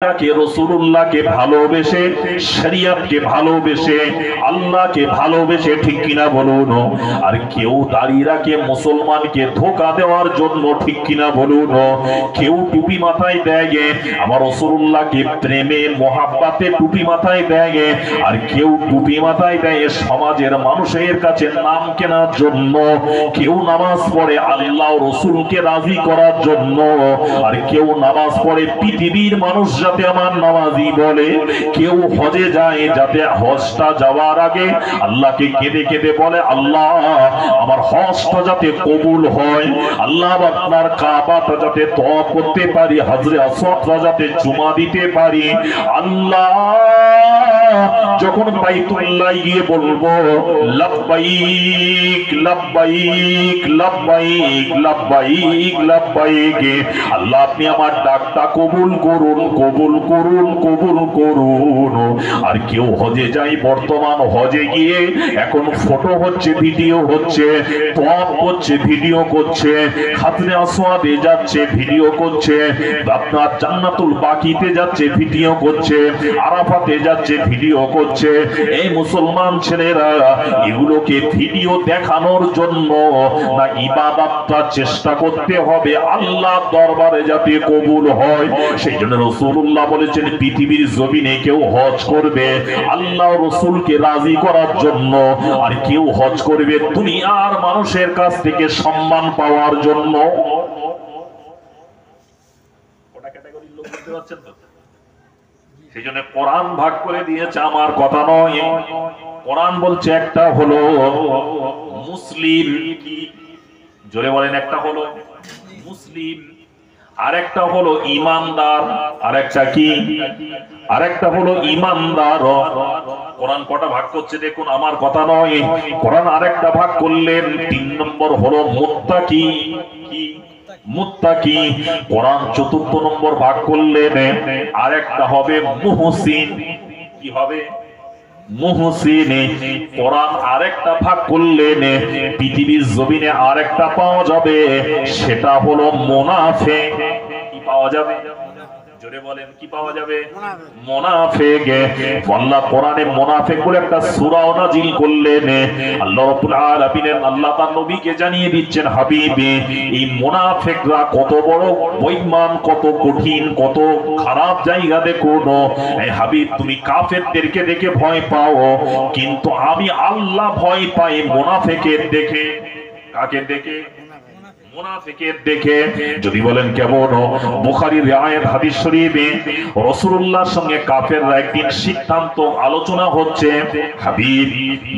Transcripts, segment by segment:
কে রাসূলুল্লাহকে ভালোবেসে শরীয়তকে ভালোবেসে আল্লাহকে ভালোবেসে ঠিক কিনা বলুন। আর কেউ দাঁড়িয়েকে মুসলমানকে ধোঁকা দেওয়ার জন্য ঠিক কিনা বলুন। কেউ টুপি মাথায় দেয় আমার রাসূলুল্লাহকে প্রেমে মহাব্বতে টুপি মাথায় দেয়, আর কেউ টুপি মাথায় দেয় সমাজের মানুষের কাছে নাম কেনার জন্য। কেউ নামাজ পড়ে আল্লাহ রাসূলকে রাজি করার জন্য, আর কেউ নামাজ পড়ে পৃথিবীর মানুষ যাতে আমার নামাজি বলে। কেউ হজে যায় যাতে হজটা যাওয়ার আগে আল্লাহকে কেঁদে কেঁদে বলে আল্লাহ আমার হজটা যাতে কবুল হয়, আল্লাহ আপনার কাবাটা যাতে তওয়াফ করতে পারি, হজরে আসওয়াদটা যাতে চুমা দিতে পারি। আল্লাহ যখন বাইতুল্লাহ গিয়ে বলবো লাব্বাইক লাব্বাইক লাব্বাইক লাব্বাইক লাব্বাইক, আল্লাহ আপনি আমার ডাকটা কবুল করুন কবুল করুন কবুল করুন। আর কেউ হজে যায়, বর্তমান হজে গিয়ে এখন ফটো হচ্ছে ভিডিও হচ্ছে, তওয়াফ করছে ভিডিও করছে, হাজরে আসওয়াদে যাচ্ছে ভিডিও করছে, আপনার জান্নাতুল বাকিতে যাচ্ছে ভিডিও করছে, আরাফাতে যাচ্ছে ভিডিও করছে। এই মুসলমান ছেলেরা এগুলোকে ভিডিও দেখানোর জন্য না ইবাদতটা চেষ্টা করতে হবে আল্লাহ দরবারে যাতে কবুল হয়। সেই জন্য রাসূলুল্লাহ বলেছেন পৃথিবীর জমিনে কেউ হজ করবে আল্লাহ রাসূলকে রাজি করার জন্য, আর কেউ হজ করবে দুনিয়ার মানুষের কাছ থেকে সম্মান পাওয়ার জন্য। ওটা ক্যাটাগরির লোক বুঝতে পারছেন তো? সেই জন্য কোরআন ভাগ করে দিয়েছে, আমার কথা নয়। কোরআন বলছে একটা হলো মুসলিম, জোরে বলেন, একটা হলো মুসলিম, আরেকটা হলো ইমানদার, আরেকটা কি, আরেকটা হলো ইমানদার। কোরআন কটা ভাগ করছে দেখুন, আমার কথা নয়। কোরআন আরেকটা ভাগ করলেন, 3 নম্বর হলো মুত্তাকি। কি মুত্তাকি। কোরআন 4র্থ নম্বর ভাগ করলেন, আরেকটা হবে মুহসিন। কি হবে? মুহসিন। কোরআন আরেকটা ভাগ করলেন, পৃথিবীর জমিনে আরেকটা পাওয়া যাবে, সেটা হলো মুনাফিক। কি পাওয়া যাবে? জোরে বলেন, কি পাওয়া যাবে? মুনাফিক। আল্লাহ কোরআনে মুনাফিক বলে একটা সূরাও নাজিল করলেন। আল্লাহ রাব্বুল আলামিন আল্লাহ তার নবীকে জানিয়ে দিচ্ছেন হাবিবি এই মুনাফিকরা কত বড় বেঈমান, কত কঠিন, কত খারাপ জায়গা। দেখুন এই হাবিব তুমি কাফেরদেরকে দেখে ভয় পাও, কিন্তু আমি আল্লাহ ভয় পাই মুনাফিকের দেখে। কাকে দেখে? মুনাফিকের দেখে। যদি বলেন কেমন? বুখারীর riwayat হাদিস শরীফে রাসূলুল্লাহর সঙ্গে কাফেররা একদিন সিদ্ধান্ত আলোচনা হচ্ছে, হাবিব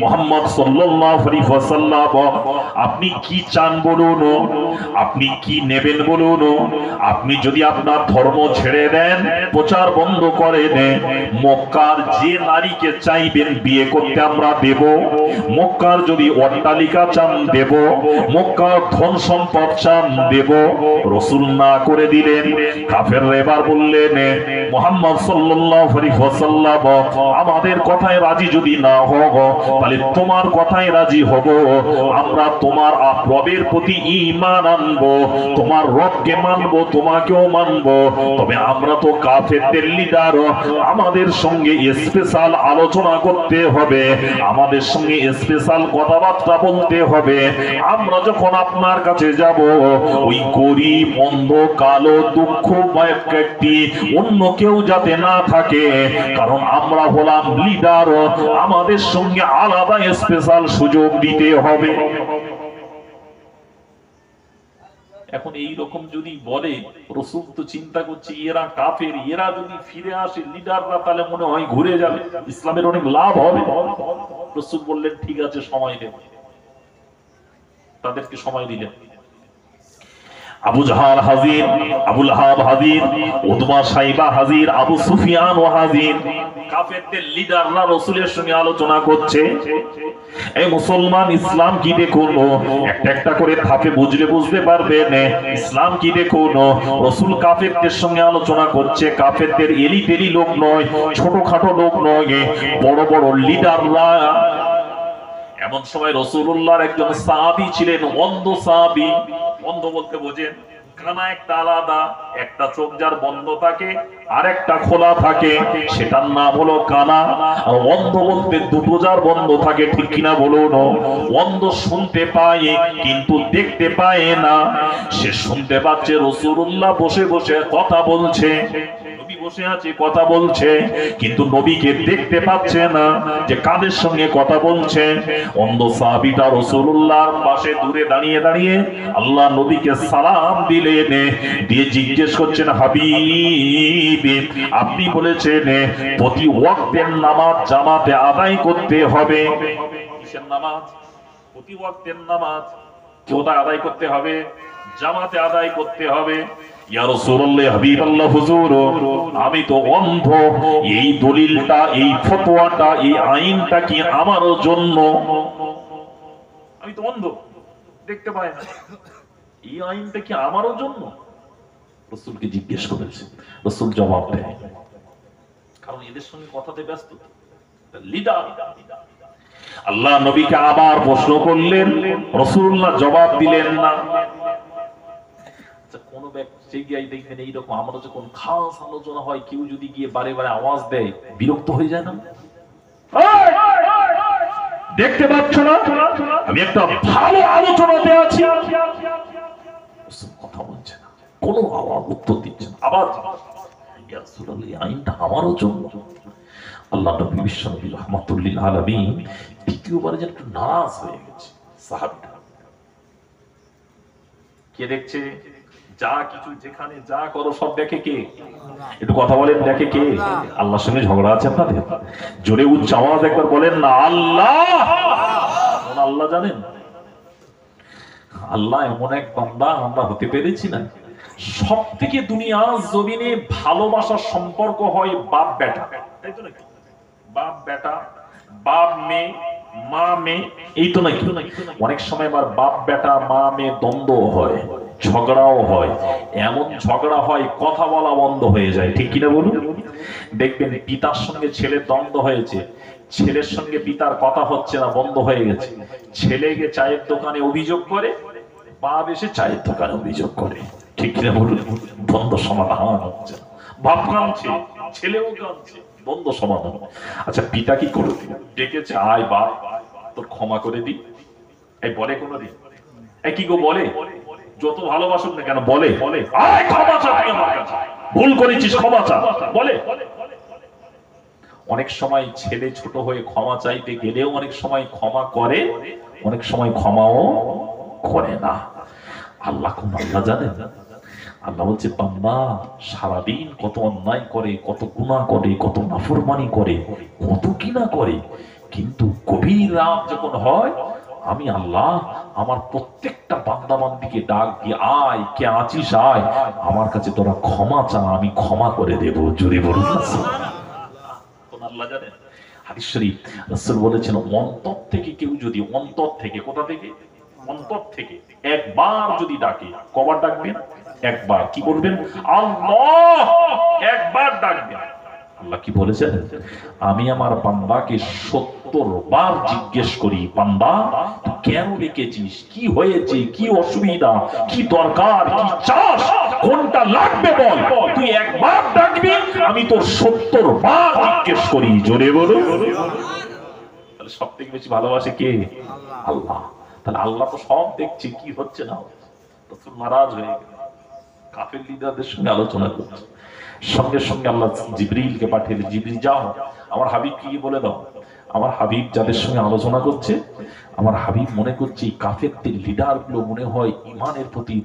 মুহাম্মদ সাল্লাল্লাহু আলাইহি ওয়াসাল্লাম আপনি কি চান বলুন, আপনি কি নেবেন বলুন। আপনি যদি আপনার ধর্ম ছেড়ে দেন, প্রচার বন্ধ করে দেন, মক্কার যে নারীকে চাইবেন বিয়ে করতে আমরা দেব, মক্কার যদি অট্টালিকা চান দেব, মক্কার ধন সম্পদ চান দেব। রাসূল না করে দিলেন। কাফেররা এবার বললেন মুহাম্মদ সাল্লাল্লাহু আলাইহি ওয়াসাল্লাম আমাদের কথায় রাজি যদি না হও, তাহলে তোমার কথায় রাজি হব। আমরা তোমার রবের প্রতি ঈমান আনব, তোমার রবকে মানব, তোমাকেও মানব। তবে আমরা তো কাফেরদের লিডার, আমাদের সঙ্গে স্পেশাল আলোচনা করতে হবে, আমাদের সঙ্গে স্পেশাল কথাবার্তা বলতে হবে। আমরা যখন আপনার কাছে যাব, ওই গরিব, অন্ধ, কালো, দুঃখ ব্যক্তি অন্য কেউ যাতে না থাকে, কারণ আমরা হলাম লিডার, আমাদের সঙ্গে আলাদা স্পেশাল সুযোগ দিতে হবে। এখন এই রকম যদি বলে, রাসূল তো চিন্তা করছে এরা কাফের, এরা যদি ফিরে আসে লিডাররা, তাহলে মনে হয় ঘুরে যাবে, ইসলামের অনেক লাভ হবে। রাসূল বললেন ঠিক আছে সময় দেব। তাদেরকে সময় দিলেন। আবু জাহাল হাজির, আবু লাহাব হাজির, উতবা সাইবা হাজির, আবু সুফিয়ান ও হাজির। কাফেরদের লিডাররা রাসূলের সঙ্গে আলোচনা করছে। এই মুসলমান ইসলাম কি দেখুন, একটা একটা করে ধাপে বুঝলে বুঝতে পারবেন ইসলাম কি দেখুন। রাসূল কাফেরদের সঙ্গে আলোচনা করছে। কাফেরদের এলি তেলি লোক নয়, ছোটখাটো লোক নয়, বড় বড় লিডাররা। এমন সময় রাসূলুল্লাহর একজন সাহাবী ছিলেন, অন্ধ সাহাবী। অন্ধ বলতে বোঝেন কানা একটা আলাদা, একটা চোখ যার বন্ধ থাকে আর একটা খোলা থাকে, সেটার নাম হলো কানা। আর অন্ধ বলতে দুটো যার বন্ধ থাকে, ঠিক কিনা বলুন? অন্ধ শুনতে পায় কিন্তু দেখতে পায় না। সে শুনতে পাচ্ছে রাসূলুল্লাহ বসে বসে কথা বলছে, নবী বসে আছে কথা বলছে, কিন্তু নবীকে দেখতে পাচ্ছে না যে কাদের সঙ্গে কথা বলছে। অন্ধ সাহাবীটা রাসূলুল্লাহর পাশে দূরে দাঁড়িয়ে দাঁড়িয়ে আল্লাহ নবীকে সালাম দিলেন, দিয়ে জিজ্ঞেস করছেন, হাবিব আপনি বলেছেন প্রতি ওয়াক্তের নামাজ জামাতে আদায় করতে হবে। কিসের নামাজ? প্রতি ওয়াক্তের নামাজ কোথায় আদায় করতে হবে? জামাতে আদায় করতে হবে। ইয়া রাসূলুল্লাহ, হাবিবাল্লাহ, হুজুর আমি তো অন্ধ, এই দলিলটা, এই ফতোয়াটা, এই আইনটা কি আমার জন্য? আমি তো অন্ধ, দেখতে পাই না, এই আইনটা কি আমার জন্য? রাসূলকে জিজ্ঞেস করেছে, রাসূল জবাব দেয়, কারণ এদের সঙ্গে কথাতে ব্যস্ত লিডার। আল্লাহ নবীকে আবার প্রশ্ন করলেন, রাসূলুল্লাহ জবাব দিলেন না। কোন ব্যক্তি গিয়ে দেখবেন এইরকম, আমরা যখন খাস আলোচনা হয়, কেউ যদি গিয়ে বারে বারে আওয়াজ দেয়, বিরক্ত হয়ে যায় না? দেখতে পাচ্ছ না আমি একটা ভালো আলোচনাতে আছি, কথা বলছে না, কোন আওয়াজ উত্তর দিচ্ছে না। আবার ইয়া রাসূলুল্লাহ, এই আইনটা আমারও জন্য। আল্লাহ নবী বিশ্বনবী রাহমাতুল লিল আলামিন দ্বিতীয়বার যেন একটু নারাজ হয়ে গেছে। সাহাবীরা কে দেখছে? যা কিছু যেখানে যা করো সব দেখে কে? একটু কথা বলেন, দেখে কে? আল্লাহর সঙ্গে ঝগড়া আছে আপনাদের? জোরে উচ্চ আওয়াজ একবার বলেন না, আল্লাহ। আল্লাহ জানেন, আল্লাহ এমন এক বান্দা আমরা হতে পেরেছি না। সব থেকে দুনিয়ার জমিনে ভালোবাসার সম্পর্ক হয় বাপ বেটা, তাই তো নাকি? বাপ বেটা, বাপ মেয়ে, মা মেয়ে, এই তো নাকি? অনেক সময় আবার বাপ বেটা, মা মেয়ে দ্বন্দ্ব হয়, ঝগড়াও হয়। এমন ঝগড়া হয় কথা বলা বন্ধ হয়ে যায়, ঠিক কিনা বলুন? দেখবেন পিতার সঙ্গে ছেলের দ্বন্দ্ব হয়েছে, ছেলের সঙ্গে পিতার কথা হচ্ছে না, বন্ধ হয়ে গেছে। ছেলে গিয়ে চায়ের দোকানে অভিযোগ করে, বাপ এসে চায়ের দোকানে অভিযোগ করে, ঠিক কিনা বলুন? দ্বন্দ্ব সমাধান হচ্ছে না। বাপ কাঁদছে, ছেলেও কাঁদছে, দ্বন্দ্ব সমাধান। আচ্ছা, পিতা কি করে? ডেকেছে, আয় বাপ, তোর ক্ষমা করে দি। এই বলে কোনদিন? এই কি গো বলে? যত ভালোবাসুক না কেন বলে, আয় ক্ষমা চা, তুই আমার কাছে ভুল করেছিস, ক্ষমা চা, বলে। অনেক সময় ছেলে ছোট হয়ে ক্ষমা চাইতে গেলেও অনেক সময় ক্ষমা করে, অনেক সময় ক্ষমাও করে না। আল্লাহ কোন আল্লাহ জানেন? আল্লাহ বলছে, বান্দা সারাদিন কত অন্যায় করে, কত গুনাহ করে, কত নাফরমানি করে, কত কিনা করে, কিন্তু গভীর রাত যখন হয়, আমি আল্লাহ আমার প্রত্যেকটা বান্দা বান্দিকে ডাক দিয়ে, আয়, কে আছিস, আয় আমার কাছে, তোরা ক্ষমা চা, আমি ক্ষমা করে দেব। জোরে বলুন না কোন আল্লাহ জানেন? হাদিস শরীফ রাসূল বলেছেন, অন্তর থেকে কেউ যদি, অন্তর থেকে, কোথা থেকে? অন্তর থেকে একবার যদি ডাকে, কবার ডাকবেন? একবার। কি বলবেন? আল্লাহ, একবার ডাকবেন। আল্লাহ কি বলেছেন? আমি আমার বান্দাকে 70 বার জিজ্ঞেস করি, বান্দা তুই কেন ডেকেছিস, কি হয়েছে, কি অসুবিধা, কি দরকার, কি চাস, কোনটা লাগবে বল। তুই একবার ডাকবি, আমি তোর 70 বার জিজ্ঞেস করি। জোরে বলো। তাহলে সব থেকে বেশি ভালোবাসে কে? আল্লাহ। তাহলে আল্লাহ তো সব দেখছে, কি হচ্ছে না হচ্ছে। রাসূল নারাজ হয়ে গেল, কাফের লিডারদের সঙ্গে আলোচনা করছে। সঙ্গে সঙ্গে আল্লাহ জিবরিলকে পাঠিয়ে, জিবরিল যাও আমার হাবিবকে গিয়ে বলে দাও, আমার হাবিব যাদের সঙ্গে আলোচনা করছে, আমার হাবিব মনে করছে এই কাফেরদের লিডার গুলো মনে হয় ঈমানের প্রতি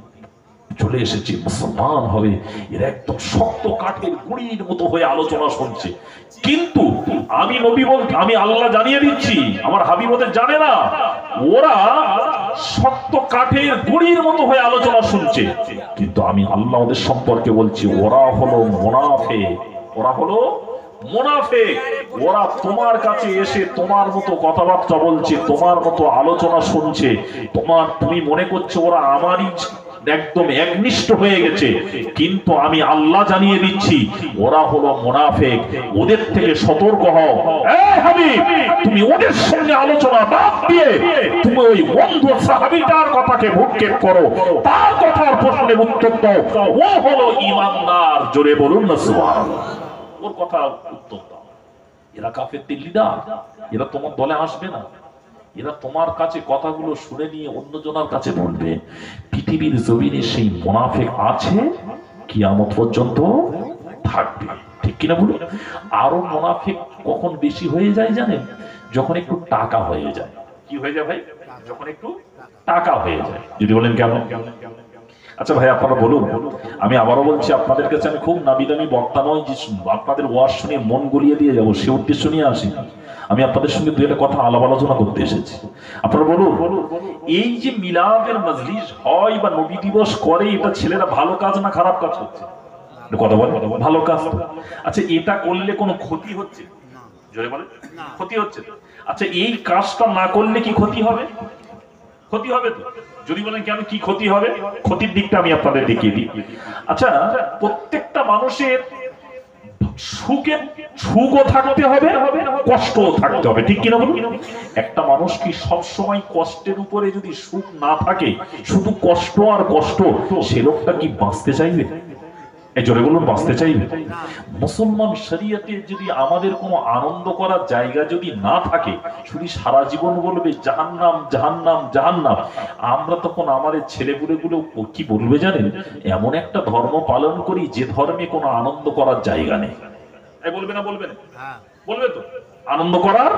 চলে এসেছে, মুসলমান হবে, এরা একদম শক্ত কাঠের গুঁড়ির মতো হয়ে আলোচনা শুনছে। কিন্তু আমি নবী বলতে, আমি আল্লাহ জানিয়ে দিচ্ছি, আমার হাবিব ওদের জানে না, ওরা শক্ত কাঠের গুঁড়ির মতো হয়ে আলোচনা শুনছে, কিন্তু আমি আল্লাহ ওদের সম্পর্কে বলছি, ওরা হলো মুনাফিক। ওরা হলো মুনাফিক। ওরা তোমার কাছে এসে তোমার মতো কথাবার্তা বলছে, তোমার মতো আলোচনা শুনছে, তুমি মনে করছো ওরা আমারই একদম একনিষ্ঠ হয়ে গেছে, কিন্তু আমি আল্লাহ জানিয়ে দিচ্ছি ওরা হলো মুনাফিক। ওদের থেকে সতর্ক হও। এই হাবিব, তুমি ওদের সঙ্গে আলোচনা বাদ দিয়ে তুমি ওই অন্ধ সাহাবীটার কথাকে ভূক্ষেপ করো, তার কথার প্রশ্নের উত্তর দাও। ও হলো ঈমানদার। জোরে বলুন না সুবহানাল্লাহ। ওর কথা উত্তর দাও। এরা কাফেরদের লিডার, এরা তোমার দলে আসবে না। এরা তোমার কাছে কথাগুলো শুনে নিয়ে অন্যজনের কাছে বলবে। পৃথিবীর জমিনে সেই মুনাফিক আছে, কিয়ামত পর্যন্ত থাকবে। ঠিক কিনা বলুন? আরো মুনাফিক কখন বেশি হয়ে যায় জানেন? যখন একটু টাকা হয়ে যায়। কি হয়ে যায় ভাই? যখন একটু টাকা হয়ে যায়। যদি বলেন কেন? আচ্ছা ভাই আপনারা বলুন। আমি আবারও বলছি, আপনাদের কাছে আমি খুব নামি দামি বক্তা নয় যে আপনাদের ওয়াজ শুনে মন গলিয়ে দিয়ে যাবো, সে উদ্দেশ্য নিয়ে আসি। আমি আপনাদের সঙ্গে দুই একটা কথা আলাপ আলোচনা করতে এসেছি। আপনারা বলুন, এই যে মিলাদের মজলিস হয় বা নবী দিবস করে, এটা ছেলেরা ভালো কাজ না খারাপ কাজ হচ্ছে? কথা বল, ভালো কাজ। আচ্ছা, এটা করলে কোনো ক্ষতি হচ্ছে? জোরে বলে, ক্ষতি হচ্ছে। আচ্ছা, এই কাজটা না করলে কি ক্ষতি হবে? ক্ষতি হবে তো। যদি বলেন কেন, কি ক্ষতি হবে? ক্ষতির দিকটা আমি আপনাদের দেখিয়ে দিই। আচ্ছা, প্রত্যেকটা মানুষের সুখও থাকতে হবে, কষ্টও থাকতে হবে। ঠিক কিনা বলুন? একটা মানুষ কি সবসময় কষ্টের উপরে যদি সুখ না থাকে, শুধু কষ্ট আর কষ্ট, সে লোকটা কি বাঁচতে চাইবে? এই জোরে বলুন, বাঁচতে চাইবে? মুসলমান শরীয়তে যদি আমাদের কোনো আনন্দ করার জায়গা যদি না থাকে, শুধু সারা জীবন বলবে জাহান্নাম জাহান্নাম জাহান্নাম, আমরা তখন আমাদের ছেলেপুলেগুলো কি বলবে জানেন? এমন একটা ধর্ম পালন করি যে ধর্মে কোনো আনন্দ করার জায়গা নেই। বলবে না? বলবে না? বলবে তো। আনন্দ করার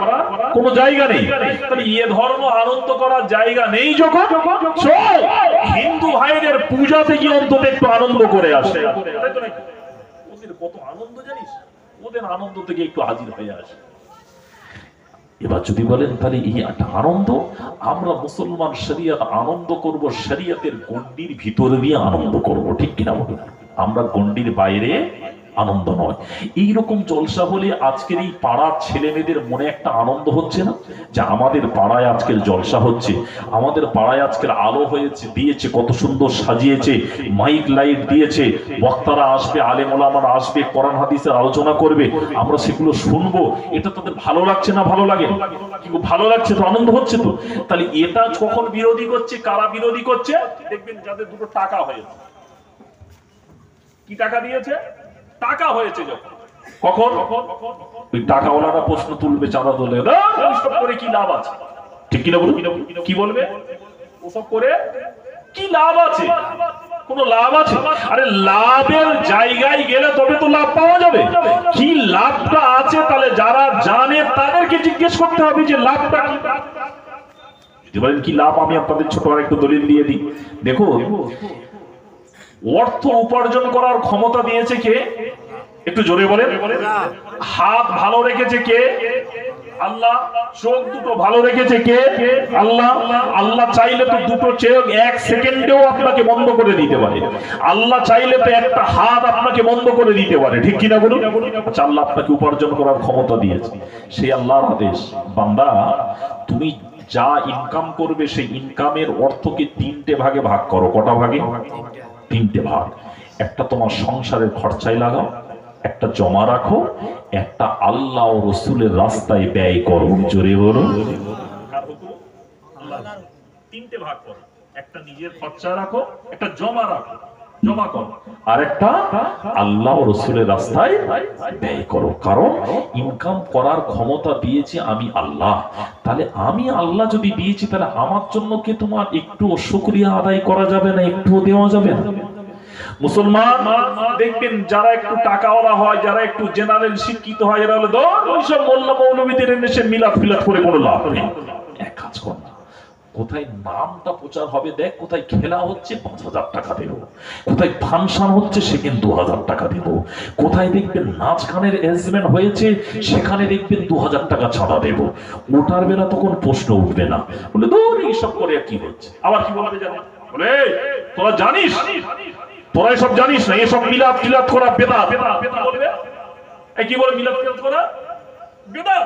কোনো জায়গা নেই। তাহলে এ ধর্ম আনন্দ করার জায়গা নেই যখন, হিন্দু ভাইদের পূজাতে কি অন্তত একটু আনন্দ করে আসে। ওদের কত আনন্দ জানিস? ওদের আনন্দ থেকে একটু হাজির হয়ে আসে। এবার যদি বলেন তাহলে এই একটা আনন্দ, আমরা মুসলমান শরিয়ত আনন্দ করব, শরিয়তের গণ্ডির ভিতরে দিয়ে আনন্দ করব। ঠিক কিনা বলুন? আমরা গণ্ডির বাইরে আনন্দ নয়। এইরকম জলসা হলে আজকের এই পাড়ার ছেলে মেয়েদের মনে একটা আনন্দ হচ্ছে না যে আমাদের পাড়ায় আজকের জলসা হচ্ছে, আমাদের পাড়ায় আজকের আলো হয়েছে, দিয়েছে, কত সুন্দর সাজিয়েছে, মাইক লাইট দিয়েছে, বক্তারা আসবে, আলেম ওলামারা আসবে, কোরআন হাদিসের আলোচনা করবে, আমরা সেগুলো শুনবো। এটা তাদের ভালো লাগছে না? ভালো লাগে? কিন্তু ভালো লাগছে তো, আনন্দ হচ্ছে তো। তাহলে এটা কখন বিরোধী করছে? কারা বিরোধী করছে? দেখবেন যাদের দুটো টাকা হয়েছে। কি টাকা দিয়েছে? টাকা হয়েছে যখন, কখন? ওই টাকাওয়ালারা প্রশ্ন তুলবে, চাঁদা তুলবে, ওসব করে কি লাভ আছে? ঠিক কিনা বলুন? কি বলবে? ওসব করে কি লাভ আছে? কোন লাভ আছে? আরে লাভের জায়গায় গেলে তবে তো লাভ পাওয়া যাবে। কি লাভটা আছে তাহলে যারা জানে তাদেরকে জিজ্ঞেস করতে হবে যে লাভটা কি। যদি বলেন কি লাভ, আমি আপনাদের ছোট আর একটু দলিল দিয়ে দিই। দেখো, অর্থ উপার্জন করার ক্ষমতা দিয়েছে কে? একটু জোরে বলেন। হাত ভালো রেখেছে কে? আল্লাহ। চোখ দুটো ভালো রেখেছে কে? আল্লাহ। আল্লাহ চাইলে তো দুটো চোখ এক সেকেন্ডেও আপনাকে বন্ধ করে দিতে পারে। আল্লাহ চাইলে তো একটা হাত আপনাকে বন্ধ করে দিতে পারে। ঠিক কিনা বলুন? আচ্ছা, আল্লাহ আপনাকে উপার্জন করার ক্ষমতা দিয়েছে, সেই আল্লাহর আদেশ, বান্দা তুমি যা ইনকাম করবে সেই ইনকামের অর্থকে তিনটে ভাগে ভাগ করো। কটা ভাগে? তিনটে ভাগ। একটা তোমার সংসারের খরচায় লাগাও, একটা জমা রাখো, একটা আল্লাহ ও রসুলের রাস্তায় ব্যয় করো। জোরে বলো। তিনটে ভাগ করো, একটা নিজের খরচা রাখো, একটা জমা রাখো, জমা করো, আর একটা আল্লাহ ও রসুলের রাস্তায় ব্যয় করো। কারণ ইনকাম করার ক্ষমতা দিয়েছি আমি আল্লাহ। তাহলে আমি আল্লাহ যদি দিয়েছি, তাহলে আমার জন্য কি তোমার একটু শুকরিয়া আদায় করা যাবে না? একটুও দেওয়া যাবে না? মুসলমান দেখবেন যারা একটু টাকাওয়ালা হয়, যারা একটু জেনারেল শিক্ষিত হয়, এরা হলো ওইসব মোল্লা মৌলবীদের এসে মিলাদ ফিলাদ করে কোনো লাভ নেই। এক কাজ কর না, কোথায় নামটা প্রচার হবে দেখ, কোথায় খেলা হচ্ছে ৫,০০০ টাকা দেব, কোথায় ফাংশন হচ্ছে সেখানে ২,০০০ টাকা দেব, কোথায় দেখবেন নাচ গানের অ্যারেঞ্জমেন্ট হয়েছে সেখানে দেখবেন ২,০০০ টাকা ছাড়া দেব। ওটার বেলা তখন প্রশ্ন উঠবে না, বলে দূর এইসব করে কি হচ্ছে। আবার কি বলবে জানেন? বলে তোরা জানিস, তোরা এসব জানিস না, এসব মিলাদ টিলাদ করা বেদাত। বলবে এই কি বলে মিলাদ টিলাদ করা বেদাত?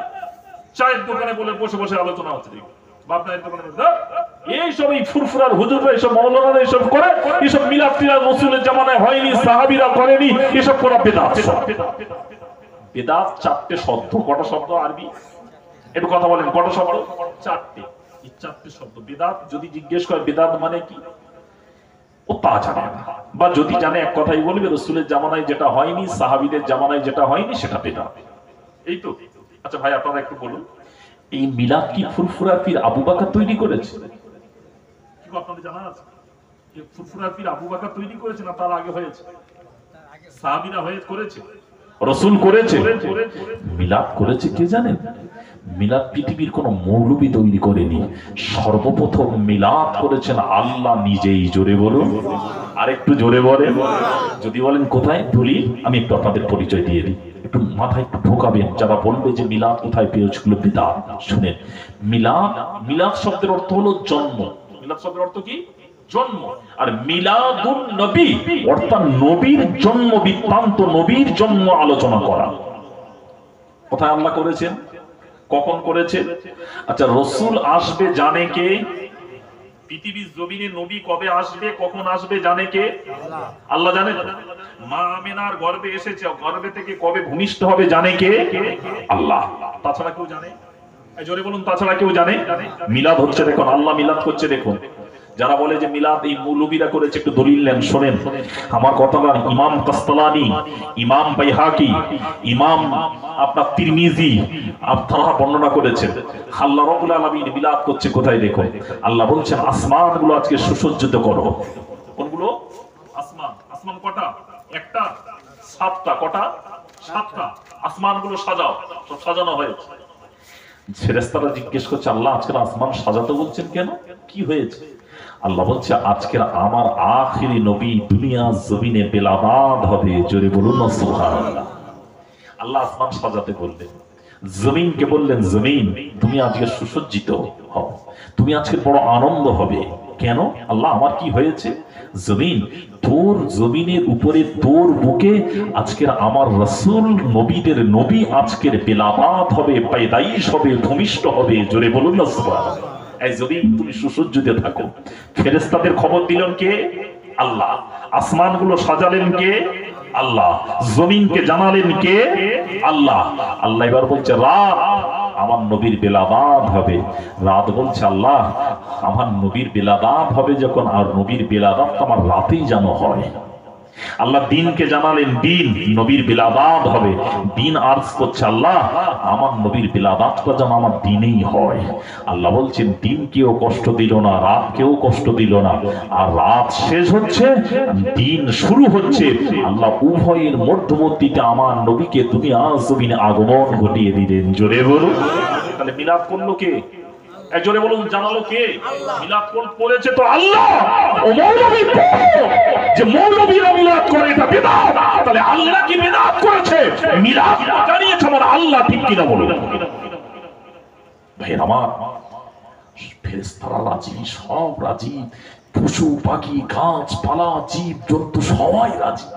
চায়ের দোকানে বলে বসে বসে আলোচনা হচ্ছে, বাপ দাদা তো এইসব এই ফুরফুরার হুজুররা এইসব মাওলানারা এইসব করে, এইসব মিলাদ টিলাদ রাসূলের জামানায় হয়নি, সাহাবীরা করেনি, এসব করা বিদআত। বিদআত চারটে শব্দ, কটা শব্দ আরবি? একটু কথা বলেন, কটা শব্দ? চারটে। এই চারটে শব্দ বিদআত। যদি জিজ্ঞেস করে বিদআত মানে কি, ও তা জানে না, বা যদি জানে এক কথাই বলবে রাসূলের জামানায় যেটা হয়নি, সাহাবীদের জামানায় যেটা হয়নি সেটা বিদআত। এই তো। আচ্ছা ভাই আপনারা একটু বলুন, এই মিলাদ কি ফুরফুরা পীর আবু বকর তৈরি করেছে? কি আপনাদের জানা আছে? এই ফুরফুরা পীর আবু বকর তৈরি করেছে না তার আগে হয়েছে? সাহাবীরা করেছে, রাসূল করেছে। মিলাদ করেছে কে জানেন? মিলাদ পৃথিবীর কোন মৌলবী তৈরি করেনি, সর্বপ্রথম মিলাদ করেছেন আল্লাহ নিজেই। জোরে বলুন, আরেকটু জোরে বলেন। যদি বলেন কোথায় বলি, আমি একটু আপনাদের পরিচয় দিয়ে দিই, একটু মাথায় একটু ঢোকাবেন। যারা বলবে যে মিলাদ কোথায় পেয়েছিল বিদআত, শুনেন। মিলাদ, মিলাদ শব্দের অর্থ হলো জন্ম। মিলাদ শব্দের অর্থ কি? জন্ম। আর মিলাদুন নবী অর্থাৎ নবীর জন্ম বৃত্তান্ত, নবীর জন্ম আলোচনা করা। কোথায় আল্লাহ করেছেন, কখন করেছেন? আচ্ছা, রাসূল আসবে জানে কে? পৃথিবীর জমিনে নবী কবে আসবে, কখন আসবে জানে কে? আল্লাহ জানে। মা আমিনার গর্ভে এসেছে, গর্ভে থেকে কবে ভূমিষ্ঠ হবে জানে কে? আল্লাহ। তাছাড়া কেউ জানে? জোরে বলুন, তাছাড়া কেউ জানে? মিলাদ হচ্ছে দেখুন, আল্লাহ মিলাদ করছে দেখুন। যারা বলে যে মিলাদ এই মৌলবীরা করেছে, একটু দলিল নেন, শোনেন আমার কথাটা। ইমাম কাসতালানি, ইমাম বাইহাকি, ইমাম আপনার তিরমিজি আপনারা বর্ণনা করেছেন আল্লাহ রাব্বুল আলামিন মিলাদ করছে কোথায় দেখো। আল্লাহ বলছেন আসমানগুলো আজকে সুসজ্জিত করো। কোনগুলো? আসমান। আসমান কটা? একটা, সাতটা। কটা? সাতটা। আসমানগুলো সাজাও। সব সাজানো হয়েছে। ফেরেশতারা জিজ্ঞেস করছে আল্লাহ আজকের আসমান সাজাতে বলছেন কেন, কি হয়েছে? আল্লাহ বলছে আজকের আমার আখিরি নবী দুনিয়া জমিনে বেলাবাদ হবে। জোরে বলুন না সুবহানাল্লাহ। আল্লাহ আসমান সাজাতে বললেন, জমিনকে বললেন জমিন তুমি আজকে সুসজ্জিত হও, তুমি আজকে বড় আনন্দ হবে। কেন? আল্লাহ আমার কি হয়েছে? জমিন তোর জমিনের উপরে তোর বুকে আজকের আমার রাসূল নবীদের নবী আজকের বেলাবাদ হবে, পায়দাইশ হবে, ভূমিষ্ঠ হবে। জোরে বলুন না সুবহানাল্লাহ। এই জমিন তুমি সুসজ্জিত থাকো। ফেরেশতাদের খবর দিলেন কে? আল্লাহ। আসমানগুলো সাজালেন কে? আল্লাহ। জমিনকে জানালেন কে? আল্লাহ। আল্লাহ এবার বলছে রাত আমার নবীর বেলাবাদ হবে। রাত বলছে আল্লাহ আমার নবীর বেলাবাদ হবে যখন, আর নবীর বেলাবাদ তো আমার রাতেই যেন হয়। আল্লাহ দিনকে জানালেন দিন নবীর বেলাবাদ হবে। দিন আরজ করছে আল্লাহ আমার নবীর বেলাবাদটা যেন আমার দিনেই হয়। আল্লাহ বলছেন দিন কেউ কষ্ট দিল না, রাত কেউ কষ্ট দিল না, আর রাত শেষ হচ্ছে, দিন শুরু হচ্ছে। আল্লাহ উভয়ের মধ্যবর্তীতে আমার নবীকে দুনিয়া জমিনে আগমন ঘটিয়ে দিলেন। জোরে বলুন। তাহলে মিলাদ করলো কে? জোরে বলুন, জানালো কে? মিলাদ করেছে তো আল্লাহ। ও মৌলবী যে মৌলবীরা মিলাদ করে এটা বিদআত, তাহলে আল্লাহ কি বিদআত করেছে? মিলাদ জানিয়েছে আমার আল্লাহ, ঠিক কিনা বলুন ভাই আমার। ফেরেশতারা রাজি, সব রাজি, পশু পাখি গাছপালা জীব জন্তু সবাই রাজি।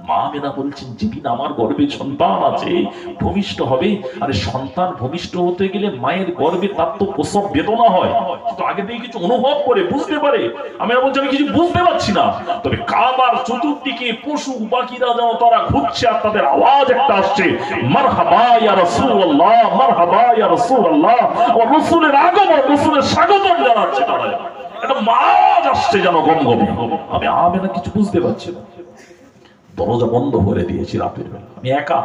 মা আমিনা বলছেন যেদিন আমার গর্ভে সন্তান আছে ভূমিষ্ঠ হবে, আরে সন্তান ভূমিষ্ঠ হতে গেলে মায়ের গর্ভে তার তো প্রসব বেদনা হয়, কিন্তু আগে থেকে কিছু অনুভব করে বুঝতে পারে। আমি বলছি আমি কিছু বুঝতে পারছি না, তবে কাবার চতুর্দিকে পশু পাখিরা যেন তারা ঘুরছে আর তাদের আওয়াজ একটা আসছে, মারহাবা ইয়া রাসূলুল্লাহ, মারহাবা ইয়া রাসূলুল্লাহ। ও রাসূলের আগমন, রাসূলের স্বাগতম জানাচ্ছে তারা। একটা আওয়াজ আসছে যেন গমগমে। আমি আমিনা কিছু বুঝতে পারছি না। দরজা বন্ধ করে দিয়েছি রাতের বেলা, আমি একা।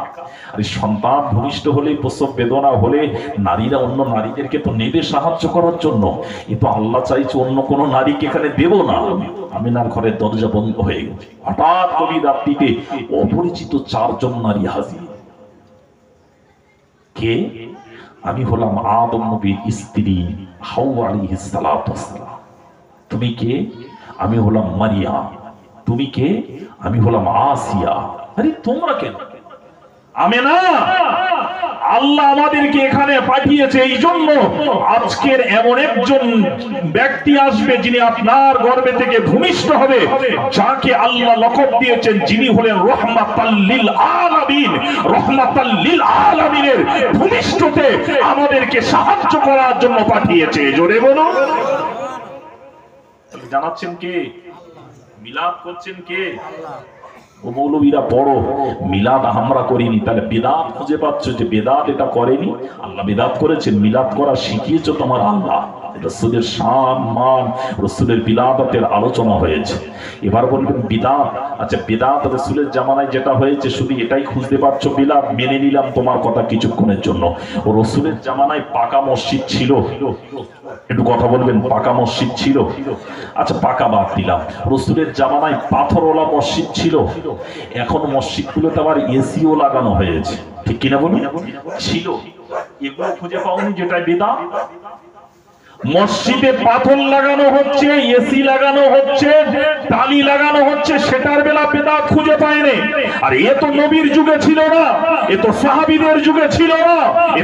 আর সন্তান ভূমিষ্ঠ হলে, প্রসব বেদনা হলে নারীরা অন্য নারীদেরকে তো নেবে সাহায্য করার জন্য, এ তো আল্লাহ চাইছে অন্য কোন নারীকে এখানে দেব না। আমিনার ঘরের দরজা বন্ধ হয়ে গেছে। হঠাৎ কবি রাত্রিতে অপরিচিত চারজন নারী হাজির। কে? আমি হলাম আদম নবীর স্ত্রী হাওয়া আলাইহিস সালাতু ওয়াস সালাম। তুমি কে? আমি হলাম মারিয়াম। তুমি কে? আমি হলাম আসিয়া। আরে তোমরা কেন? আমেনা, আল্লাহ আমাদেরকে এখানে পাঠিয়েছে এই জন্য আজকের এমন একজন ব্যক্তি আসবে যিনি আপনার গর্ভে থেকে ভূমিষ্ঠ হবে, যাকে আল্লাহ লকব দিয়েছেন যিনি হলেন রহমাতাল লিল আলামিন। রহমাতাল লিল আলামিনের ভূমিষ্ঠতে আমাদেরকে সাহায্য করার জন্য পাঠিয়েছে। জোরে বলুন। জানাচ্ছেন কে? মিলাদ করছেন কে? ও মৌলবীরা বড় মিলাদ আমরা করিনি, তাহলে বেদাত খুঁজে পাচ্ছ যে বেদাত এটা করেনি, আল্লাহ বেদাত করেছেন, মিলাদ করা শিখিয়েছ তোমার আল্লাহ। রাসূলের শান মান, রাসূলের বিলাদতের আলোচনা হয়েছে। এবার বলবেন বিদাত, আচ্ছা বিদাত রাসূলের জামানায় যেটা হয়েছে শুধু এটাই খুঁজতে পারছো বিলাদ, মেনে নিলাম তোমার কথা কিছুক্ষণের জন্য। ও রাসূলের জামানায় পাকা মসজিদ ছিল, একটু কথা বলবেন, পাকা মসজিদ ছিল? আচ্ছা পাকা বাদ দিলাম, রাসূলের জামানায় পাথরওয়ালা মসজিদ ছিল। এখন মসজিদগুলোতে আবার এসিও লাগানো হয়েছে, ঠিক কিনা বলুন? ছিল, এগুলো খুঁজে পাওনি যেটা বিদআত? মসজিদে পাথর লাগানো হচ্ছে, এসি লাগানো হচ্ছে, টালি লাগানো হচ্ছে, সেটার বেলা বেদাত খুঁজে পায়নি। আর এ তো নবীর যুগে ছিল না, এ তো সাহাবীদের যুগে ছিল না, এ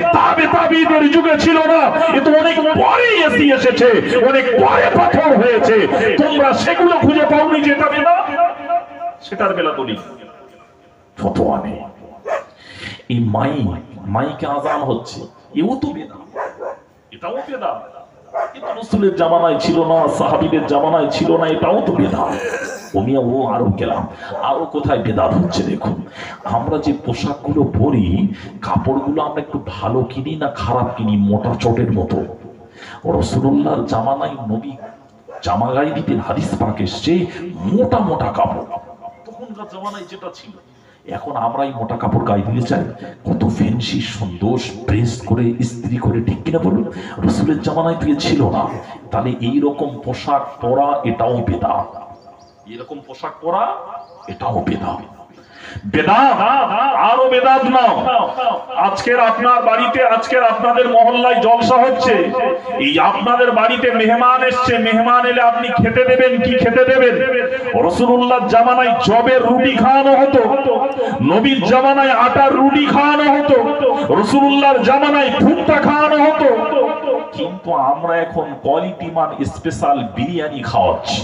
তাবিঈদের যুগে ছিল না, এ তো অনেক পরে এসি এসেছে, অনেক পরে পাথর হয়েছে। তোমরা সেগুলো খুঁজে পাওনি যেটা বেদাত, সেটার বেলা বলি ফতোয়া নেই। এই মাইকে আযান হচ্ছে, এও তো বেদাত, এটাও বেদাত। রাসূলের জামানায় ছিল না, সাহাবীদের জামানায় ছিল না, এটাও তো বেদাত। ও আরো গেলাম, আরো কোথায় বেদাত হচ্ছে দেখুন। আমরা যে পোশাকগুলো পরি, কাপড়গুলো আমরা একটু ভালো কিনি না খারাপ কিনি? মোটা চটের মতো। রাসূলুল্লাহর জামানায় নবী জামা গায়ে দিতেন, হাদিস পাক এসেছে, মোটা মোটা কাপড়। তখনকার জামানায় যেটা ছিল, এখন আমরা এই মোটা কাপড় গায়ে দিতে চাই, কত ফ্যান্সি সুন্দর প্রেস করে ইস্ত্রি করে, ঠিক কিনা বলুন? রাসূলের জামানায় তো ছিল না। তাহলে এই রকম পোশাক পরা এটাও বেদাত, এরকম পোশাক পরা এটাও বেদাত। বেদাত আরো বেদাত নাও। আজকের আপনার বাড়িতে, আজকের আপনাদের মহল্লায় জলসা হচ্ছে, এই আপনাদের বাড়িতে মেহমান এসছে, মেহমান এলে আপনি খেতে দেবেন কি খেতে দেবেন? রাসূলুল্লাহর জামানায় জবের রুটি খাওয়ানো হতো, নবীর জামানায় আটার রুটি খাওয়ানো হতো, রাসূলুল্লাহর জামানায় ভুট্টা খাওয়ানো হতো। কিন্তু আমরা এখন কোয়ালিটি মান স্পেশাল বিরিয়ানি খাওয়াচ্ছি।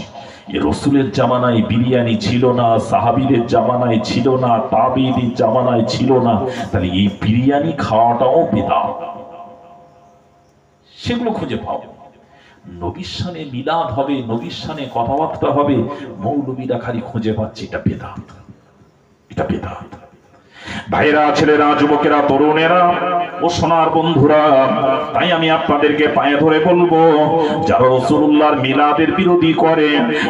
রাসূলের জামানায় বিরিয়ানি ছিল না, সাহাবীদের জামানায় ছিল না, তাবিঈদের জামানায় ছিল না। তাহলে এই বিরিয়ানি খাওয়াটাও বেদাত, সেগুলো খুঁজে পাও। নবীর শানে মিলাদ হবে, নবীর শানে কথাবার্তা হবে, মৌলবীরা খালি খুঁজে পাচ্ছে এটা বেদাত, এটা বেদাত। ভাইরা, ছেলেরা, যুবকেরা, তরুণেরা ও সোনার বন্ধুরা, তাই আমি আপনাদেরকে পায়ে ধরে বলবো, যারা রাসূলুল্লাহর মিলাদের বিরোধী করে,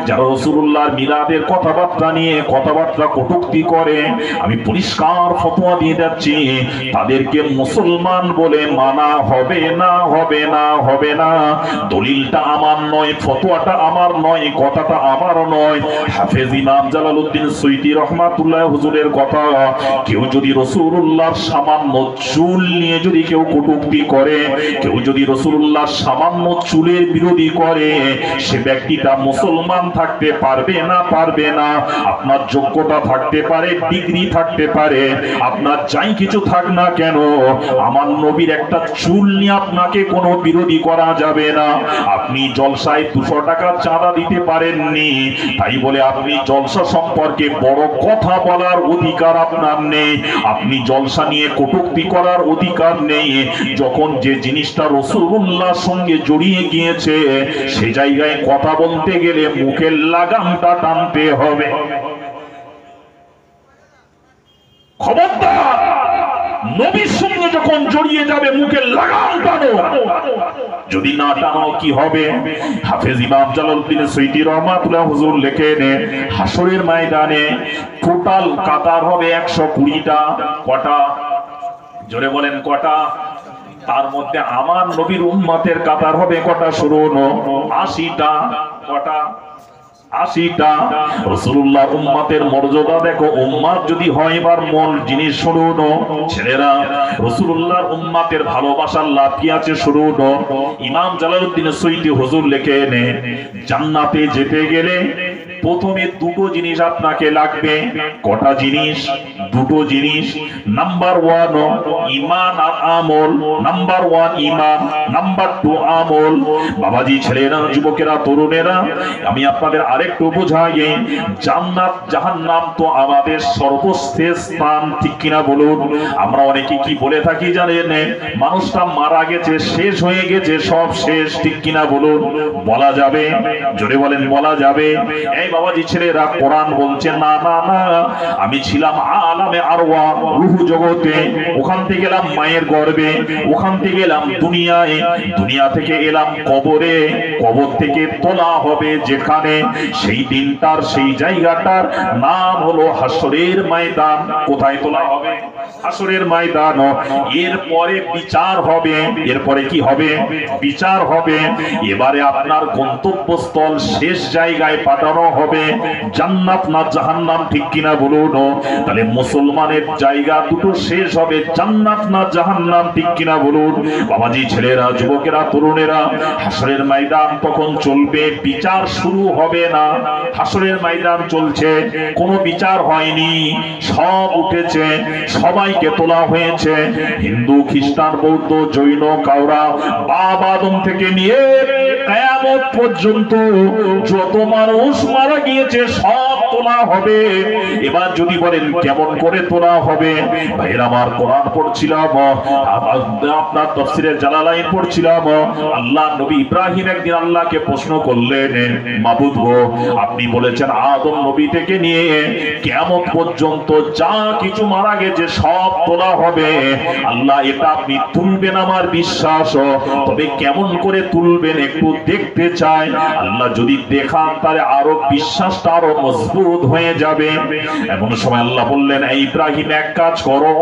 যারা রাসূলুল্লাহর মিলাদের কথাবার্তা নিয়ে কথাবার্তা কটূক্তি করে, আমি পরিষ্কার ফতোয়া দিয়ে যাচ্ছি, তাদেরকে মুসলমান বলে মানা হবে না, হবে না, হবে না। দলিলটা আমার নয়, ফতোয়াটা আমার নয়, কথাটা আমার নয়, হাফেজ ইমাম জালালউদ্দিন সুয়ুতী রাহমাতুল্লাহ হুজুরের কথা। কেউ যদি রাসূলুল্লাহর সামান্য চুল নিয়ে যদি কেউ কটূক্তি করে, কেউ যদি রাসূলুল্লাহর সামান্য চুলের বিরোধী করে, সে ব্যক্তিটা মুসলমান থাকতে পারবে না, পারবে না। আপনার যোগ্যতা থাকতে পারে, ডিগ্রি থাকতে পারে, আপনার যাই কিছু থাক না কেন, আমার নবীর একটা চুল নিয়ে আপনাকে কোনো বিরোধী করা যাবে না। আপনি জলসায় 200 টাকা চাঁদা দিতে পারেননি, তাই বলে আপনি জলসা সম্পর্কে বড় কথা বলার অধিকার আপনার নেই, আপনি জলসা নিয়ে কটূক্তি করার অধিকার নেই। যখন যে জিনিসটা রাসূলুল্লাহর সঙ্গে জড়িয়ে গিয়েছে, সেই জায়গায় কথা বলতে গেলে মুখের লাগামটা টানতে হবে। খবরদার, নবীর সঙ্গে যখন জড়িয়ে যাবে মুখের লাগাম টানো, যদি না টানো কি হবে? হাফেজ ইমাম জালালউদ্দিন সুয়ুতী রাহমাতুল্লাহ হুজুর লেখেন, হাসরের ময়দানে টোটাল কাতার হবে 120টা। কটা? জোরে বলেন কটা? তার মধ্যে আমার নবীর উম্মতের কাতার হবে কটা? শুনুন, 80টা। কটা? 80টা। রাসূলুল্লাহ উম্মতের মর্যাদা দেখো, উম্মত যদি হয় এবার মূল জিনিস শুনুন ছেলেরা, রাসূলুল্লাহর উম্মতের ভালোবাসার লাভ কি আছে শুনুন। ইমাম জালালউদ্দিন সুয়ুতী হুজুর লেখেন, জান্নাতে যেতে গেলে প্রথমে দুটো জিনিস আপনাকে লাগবে। কটা জিনিস? দুটো জিনিস। নাম্বার ওয়ান ঈমান আর আমল। নাম্বার ওয়ান ঈমান, নাম্বার টু আমল। বাবাজি, ছেলেরা, যুবকেরা, তরুণেরা, আমি আপনাদের আরেকটু বোঝাই, জান্নাত জাহান্নাম তো আমাদের সর্বশেষ স্থান, ঠিক কিনা বলুন? আমরা অনেকে কি বলে থাকি জানেন? মানুষটা মারা গেছে, শেষ হয়ে গেছে, সব শেষ, ঠিক কিনা বলুন? বলা যাবে? জোরে বলেন, বলা যাবে? এই বাবাজি ছেলেরা, কোরআন বলছে না না না, আমি ছিলাম আলামে আরওয়া, রূহ জগতে, ওখান থেকে এলাম মায়ের গর্ভে, ওখান থেকে এলাম দুনিয়ায়, দুনিয়া থেকে এলাম কবরে, কবর থেকে তোলা হবে যেখানে, সেই দিনটার সেই জায়গাটার নাম হলো হাসরের ময়দান। কোথায় তোলা হবে? হাসরের ময়দান। এরপরে বিচার হবে। এরপরে কি হবে? বিচার হবে। এবারে আপনার গন্তব্যস্থল শেষ জায়গায় পাঠানো হবে, জান্নাত না জাহান্নাম, ঠিক কিনা বলুন? তাহলে মুসলমানের জায়গা দুটো শেষ হবে, জান্নাত না জাহান্নাম, ঠিক কিনা বলুন? বাবাজি ছেলেরা, যুবকেরা, তরুণেরা, হাসরের ময়দান তখন চলবে, বিচার শুরু হবে না। হাসরের ময়দান চলছে, কোনো বিচার হয়নি, সব উঠেছে, সবাইকে তোলা হয়েছে। হিন্দু, খ্রিস্টান, বৌদ্ধ, জৈন, কাউরা, বাপ আদম থেকে নিয়ে কিয়ামত পর্যন্ত যত মানুষ মারা গিয়েছে সব তোলা হবে। এবার যদি বলেন কেমন করে তোলা হবে? ভাইরা আমার, কোরআন পড়ছিলাম, আপনার তাফসীরে জালালাইন পড়ছিলাম। আল্লাহ নবী ইব্রাহিম একদিন আল্লাহকে প্রশ্ন করলেন, মাবুদ গো, আপনি বলেছেন আদম নবী থেকে নিয়ে কিয়ামত পর্যন্ত যা কিছু মারা গেছে সব তোলা হবে। আল্লাহ, এটা আপনি তুলবেন আমার বিশ্বাস, তবে কেমন করে তুলবেন একটু দেখতে চাই। আল্লাহ যদি দেখান তাহলে আরো বিশ্বাসটা আরো মজবুত হয়ে যাবে। এমন সময় আল্লাহ বললেন, এই ইব্রাহিম, এক কাজ করো,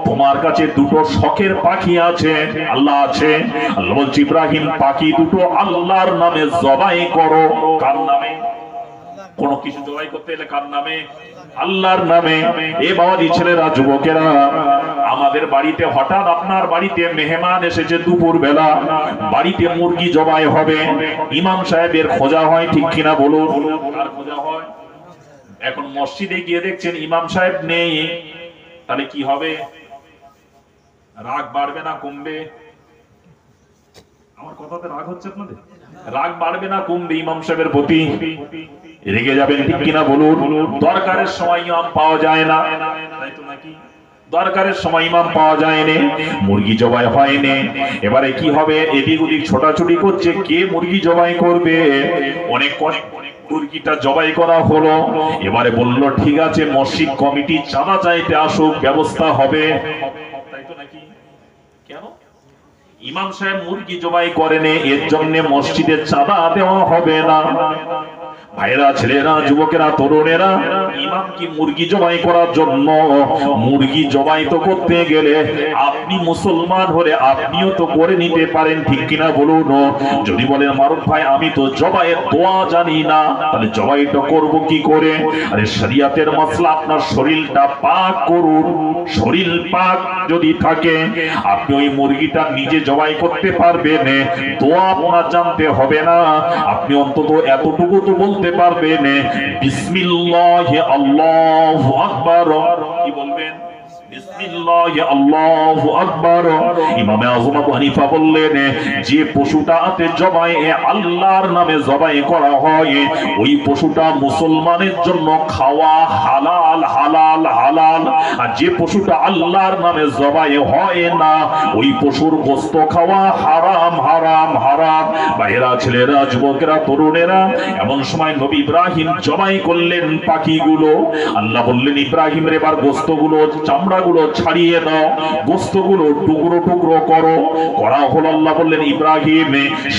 তোমার কাছে দুটো শখের পাখি আছে। আল্লাহ আছে। আল্লাহ বলছে, ইব্রাহিম, পাখি দুটো আল্লাহর নামে জবাই করো। কার নামে? কোন কিছু জবাই করতে এলে কার নামে? আল্লাহর নামে। এ বাবাজি ছেলেরা, যুবকেরা, আমাদের বাড়িতে হঠাৎ আপনার বাড়িতে মেহমান এসেছে, দুপুর বেলা বাড়িতে মুরগি জবাই হবে, ইমাম সাহেবের খোঁজা হয়, ঠিক কিনা বলুন? আর খোঁজা হয়। এখন মসজিদে গিয়ে দেখছেন ইমাম সাহেব নেই, তাহলে কি হবে? রাগ বাড়বে না কমবে? আমার কথাতে রাগ হচ্ছে আপনাদের? রাগ বাড়বে না কমবে ইমাম সাহেবের প্রতি? রেগে যাবেন, ঠিক কিনা বলুন? দরকারের সময় ইমাম পাওয়া যায় না, তাই তো নাকি? দরকারের সময় ইমাম পাওয়া যায়নি, মুরগি জবাই হয়নি। এবারে কি হবে? এদিক ওদিক ছোটাছুটি করছে, কে মুরগি জবাই করবে। অনেক মুরগিটা জবাই করা হলো। এবারে বলল, ঠিক আছে, মসজিদ কমিটি চাঁদা চাইতে আসুক, ব্যবস্থা হবে, তাই তো নাকি? কেন? ইমাম সাহেব মুরগি জবাই করেনি, এর জন্য মসজিদে চাঁদা দেওয়া হবে না। ভাইরা, ছেলেরা, যুবকেরা, তরুণেরা, ইমাম কি মুরগি জবাই করার জন্য? মুরগি জবাই তো করতে গেলে আপনি মুসলমান হলে আপনিও তো করে নিতে পারেন, ঠিক কিনা বলুন? যদি বলেন, মারুফ ভাই, আমি তো জবাইয়ের দোয়া জানি না, তাহলে জবাইটা করব কি করে? আরে শরিয়াতের মাসলা, আপনার শরীরটা পাক করুন। শরীর পাক যদি থাকে, আপনি ওই মুরগিটা নিজে জবাই করতে পারবেন, দোয়া আপনার জানতে হবে না। আপনি অন্তত এতটুকু তো বলতে পারবেন, বিসমিল্লাহ আল্লাহু আকবার। কি বলবেন? বিসমিল্লাহ আল্লাহু আকবার। ইমাম আযম আবু হানিফা বললেন, যে পশুটাতে জবাই আল্লাহর নামে জবাই করা হয়, ওই পশুটা মুসলমানের জন্য খাওয়া হালাল হালাল হালাল। আর যে পশুটা আল্লাহর নামে জবাই হয় না, ওই পশুর গোশত খাওয়া হারাম হারাম হারাম। ভাইরা, ছেলেরা, যুবকেরা, তরুণেরা, এমন সময় নবী ইব্রাহিম জবাই করলেন পাখিগুলো। আল্লাহ বললেন, ইব্রাহিম রে, এবার গোশতগুলো, চামড়া গুলো ছাড়িয়ে দাও, গোশতগুলো টুকরো টুকরো করো। করা হলো। আল্লাহ বললেন, ইব্রাহিম,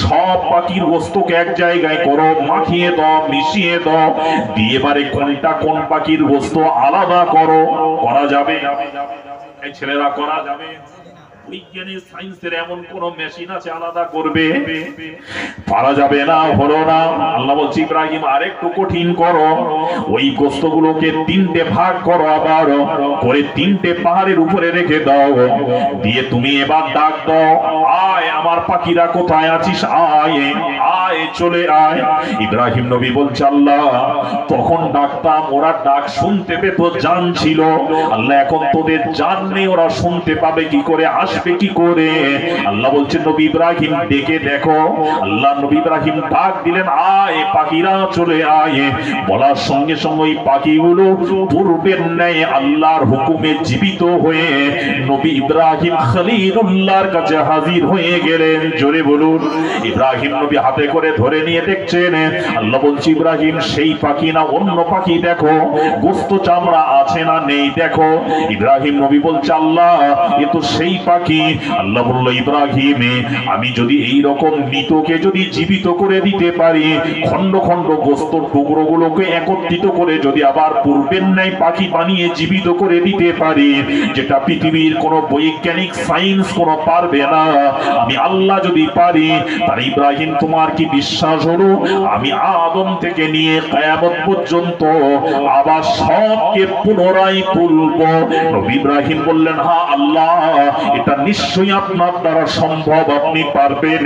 সব পাখির গোশতকে এক জায়গায় করো, মাখিয়ে দাও, মিশিয়ে দাও, দিয়ে এবারে কোনটা কোন পাখির গোশত আলাদা করো। করা যাবে? এই ছেলেরা, করা যাবে? বিজ্ঞানী সায়েন্সের এমন কোন মেশিন আছে আলাদা করবে? পারা যাবে না, হলো না। আল্লাহ বলছে ইব্রাহিম আরেকটু কঠিন করো, ওই গোস্তগুলোকে তিনটে ভাগ করো, আবার করে তিনটে পাহাড়ের উপরে রেখে দাও, দিয়ে তুমি এবার ডাক দাও, আয় আমার পাখিরা কোথায় আছিস, আয় আয় চলে আয়। ইব্রাহিম নবী বলছে আল্লাহ তখন ডাকতাম ওরা ডাক শুনতে পেত, জান ছিল, আল্লাহ এখন তোদের জান নেই, ওরা শুনতে পাবে কি করে, আসবে কি করে? আল্লাহ বলছেন নবী ইব্রাহিম ডেকে দেখো। আল্লাহ নবী ইব্রাহিম ডাক দিলেন, আয় পাখিরা চলে আয়। বলার সঙ্গে সঙ্গে ওই পাখিগুলো পূর্বের ন্যায় আল্লাহর হুকুমে জীবিত হয়ে নবী ইব্রাহিম খলিলুল্লাহর কাছে হাজির হয়ে গেলেন। জোরে বলুন। ইব্রাহিম নবী হাতে করে ধরে নিয়ে দেখছেন, আল্লাহ বলছে ইব্রাহিম সেই পাখি না অন্য পাখি, দেখো গোস্ত চামড়া আছে না নেই দেখো। ইব্রাহিম নবী বলছে আল্লাহ এ তো সেই পাখি। আল্লাহ বলল ইব্রাহিম আমি যদি এই রকম মৃতকে যদি জীবিত করে দিতে পারি, খন্ড খন্ড গোস্ত টুকরো গুলোকে একত্রিত করে যদি আবার পূর্বের ন্যায় পাখি বানিয়ে জীবিত করে দিতে পারি, যেটা পৃথিবীর কোন বৈজ্ঞানিক সায়েন্স কোনো পারবে না, আমি আল্লাহ যদি পারি, তার ইব্রাহিম তোমার কি বিশ্বাস হলো আমি আদম থেকে নিয়ে কিয়ামত পর্যন্ত আবার সবকে পুনরায় তুলব? নবী ইব্রাহিম বললেন হ্যাঁ আল্লাহ এটা নিশ্চয়ই আপনার দ্বারা সম্ভব, আপনি পারবেন।